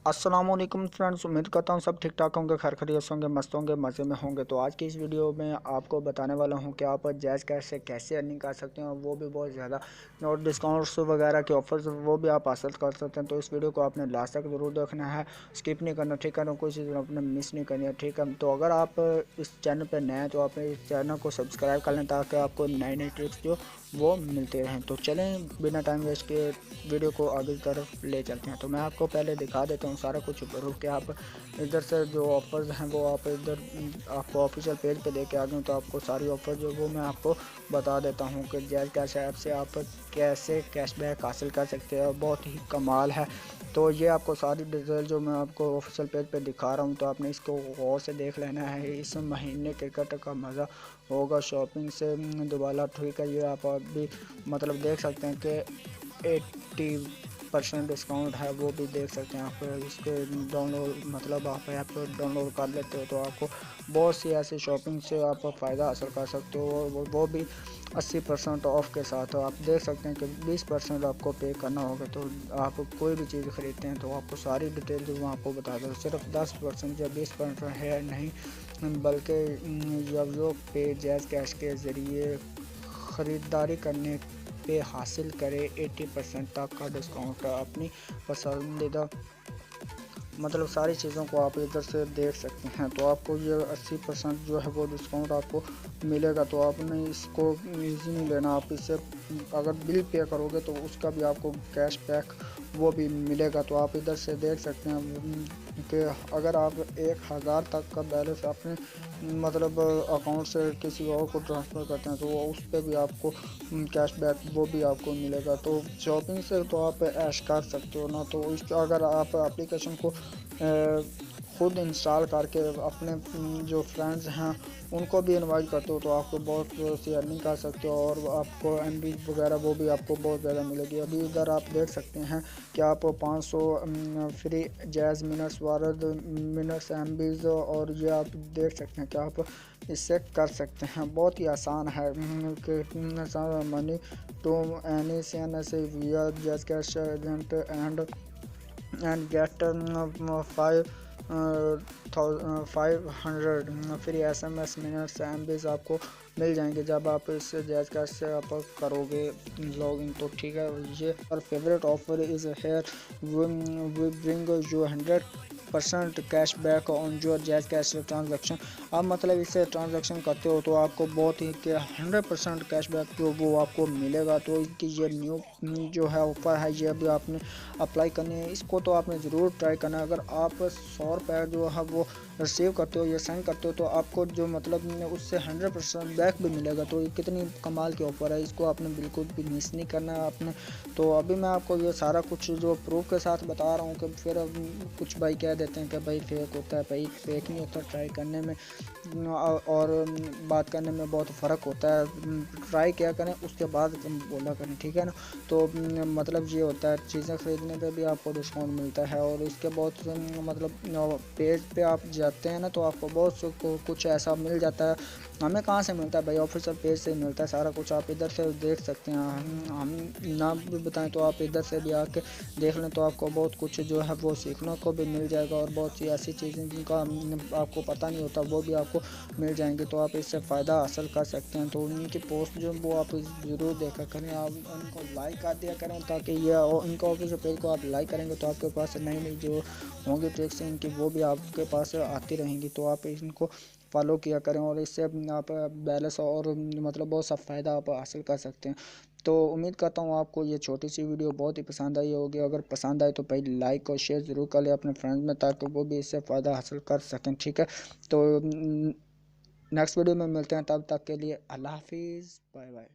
अस्सलाम वालेकुम फ्रेंड्स, उम्मीद करता हूँ सब ठीक ठाक होंगे, खैर खैरियत होंगे, मस्त होंगे, मज़े में होंगे। तो आज की इस वीडियो में आपको बताने वाला हूँ कि आप जैज़ कैश से कैसे अर्निंग कर सकते हैं, और वो भी बहुत ज़्यादा, और डिस्काउंट्स वगैरह के ऑफर्स वो भी आप हासिल कर सकते हैं। तो इस वीडियो को आपने लास्ट तक ज़रूर देखना है, स्किप नहीं करना, ठीक है ना, कोई चीज़ आपने मिस नहीं करनी है, ठीक है। तो अगर आप इस चैनल पर नए हैं तो आप इस चैनल को सब्सक्राइब कर लें ताकि आपको नई नई ट्रिक्स जो वो मिलते रहें। तो चलें बिना टाइम वेस्ट के वीडियो को आगे की तरफ ले चलते हैं। तो मैं आपको पहले दिखा देता हूँ सारा कुछ प्रूफ कि आप इधर से जो ऑफ़र्स हैं वो आप इधर आपको ऑफिशियल पेज पे देके आ गए। तो आपको सारी ऑफ़र जो वो मैं आपको बता देता हूँ कि जैज़ कैश ऐप से आप कैसे कैशबैक हासिल कर सकते हैं, बहुत ही कमाल है। तो ये आपको सारी डिटेल जो मैं आपको ऑफिशियल पेज पे दिखा रहा हूँ, तो आपने इसको गौर से देख लेना है। इस महीने क्रिकेट का मज़ा होगा शॉपिंग से दोबारा, ठीक है। ये आप अभी मतलब देख सकते हैं कि 80% डिस्काउंट है, वो भी देख सकते हैं आप। इसके डाउनलोड मतलब आप ऐप डाउनलोड कर लेते हो तो आपको बहुत सी ऐसी शॉपिंग से आप फ़ायदा हासिल कर सकते हो, और वो भी 80% ऑफ के साथ। आप देख सकते हैं कि 20% आपको पे करना होगा। तो आप कोई भी चीज़ ख़रीदते हैं तो आपको सारी डिटेल जो मैं आपको बता दूँ, सिर्फ 10% या 20% है नहीं, बल्कि जब जो पे जैज़ कैश के ज़रिए ख़रीदारी करने पे हासिल करे 80% तक का डिस्काउंट अपनी पसंदीदा मतलब सारी चीज़ों को आप इधर से देख सकते हैं। तो आपको ये 80% जो है वो डिस्काउंट आपको मिलेगा। तो आपने इसको ईज़ी नहीं लेना, आप इससे अगर बिल पे करोगे तो उसका भी आपको कैश बैक वो भी मिलेगा। तो आप इधर से देख सकते हैं कि अगर आप 1000 तक का बैलेंस अपने मतलब अकाउंट से किसी और को ट्रांसफ़र करते हैं तो उस पर भी आपको कैश बैक वो भी आपको मिलेगा। तो शॉपिंग से तो आप ऐश कर सकते हो ना। तो इस अगर आप एप्लीकेशन को ख़ुद इंस्टॉल करके अपने जो फ्रेंड्स हैं उनको भी इनवाइट करते हो तो आपको बहुत सी अर्निंग कर सकते हो, और आपको एमबी वगैरह वो भी आपको बहुत ज़्यादा मिलेगी। अभी इधर आप देख सकते हैं कि आप 500 free jazz minutes Word minutes एमबीज़, और ये आप देख सकते हैं कि आप इससे कर सकते हैं। बहुत ही आसान है कि मनी टू एनी सन ऐसे via Jazz cash agent and get 500 free SMS minutes MBs आपको मिल जाएंगे जब आप इस जैज़ कैश से आप करोगे लॉगिन। तो ठीक है, ये और favourite offer is here we bring you 100% cash back on your Jazz cash transaction. आप मतलब इससे ट्रांजेक्शन करते हो तो आपको बहुत ही 100% कैश बैक जो वो आपको मिलेगा। तो इनकी ये न्यू जो है ऑफर है, ये अभी आपने अप्लाई करनी है। इसको तो आपने ज़रूर ट्राई करना है। अगर आप 100 रुपये जो है वो रिसीव करते हो या सेंड करते हो तो आपको जो मतलब उससे 100% बैक भी मिलेगा। तो ये कितनी कमाल की ऑफ़र है, इसको आपने बिल्कुल भी मिस नहीं करना है आपने। तो अभी मैं आपको ये सारा कुछ जो प्रूफ के साथ बता रहा हूँ कि फिर कुछ भाई कह देते हैं कि भाई फेक होता है, भाई फेक नहीं होता। ट्राई करने में और बात करने में बहुत फ़र्क होता है। ट्राई क्या करें उसके बाद बोला करें, ठीक है ना। तो मतलब ये होता है, चीज़ें ख़रीदने पे भी आपको डिस्काउंट मिलता है, और इसके बहुत मतलब पेज पे आप जाते हैं ना तो आपको बहुत कुछ ऐसा मिल जाता है। हमें कहाँ से मिलता है भाई, ऑफिशियल पेज से मिलता है सारा कुछ। आप इधर से देख सकते हैं, हम ना भी बताएं तो आप इधर से भी आके देख लें तो आपको बहुत कुछ जो है वो सीखने को भी मिल जाएगा, और बहुत सी ऐसी चीज़ें जिनका आपको पता नहीं होता वो भी आपको मिल जाएंगी। तो आप इससे फ़ायदा हासिल कर सकते हैं। तो उनकी पोस्ट जो वो आप ज़रूर देखा करें, आप उनको लाइक कर दिया करें, ताकि ये उनका ऑफिशियल पेज को आप लाइक करेंगे तो आपके पास नई नई जो होंगी ट्रिक्स इनकी वो भी आपके पास आती रहेंगी। तो आप इनको फॉलो किया करें, और इससे आप बैलेंस और मतलब बहुत सा फ़ायदा आप हासिल कर सकते हैं। तो उम्मीद करता हूँ आपको ये छोटी सी वीडियो बहुत ही पसंद आई होगी। अगर पसंद आए तो भाई लाइक और शेयर ज़रूर कर लें अपने फ्रेंड्स में, ताकि वो भी इससे फ़ायदा हासिल कर सकें, ठीक है। तो नेक्स्ट वीडियो में मिलते हैं, तब तक के लिए अल्लाह हाफिज़, बाय बाय।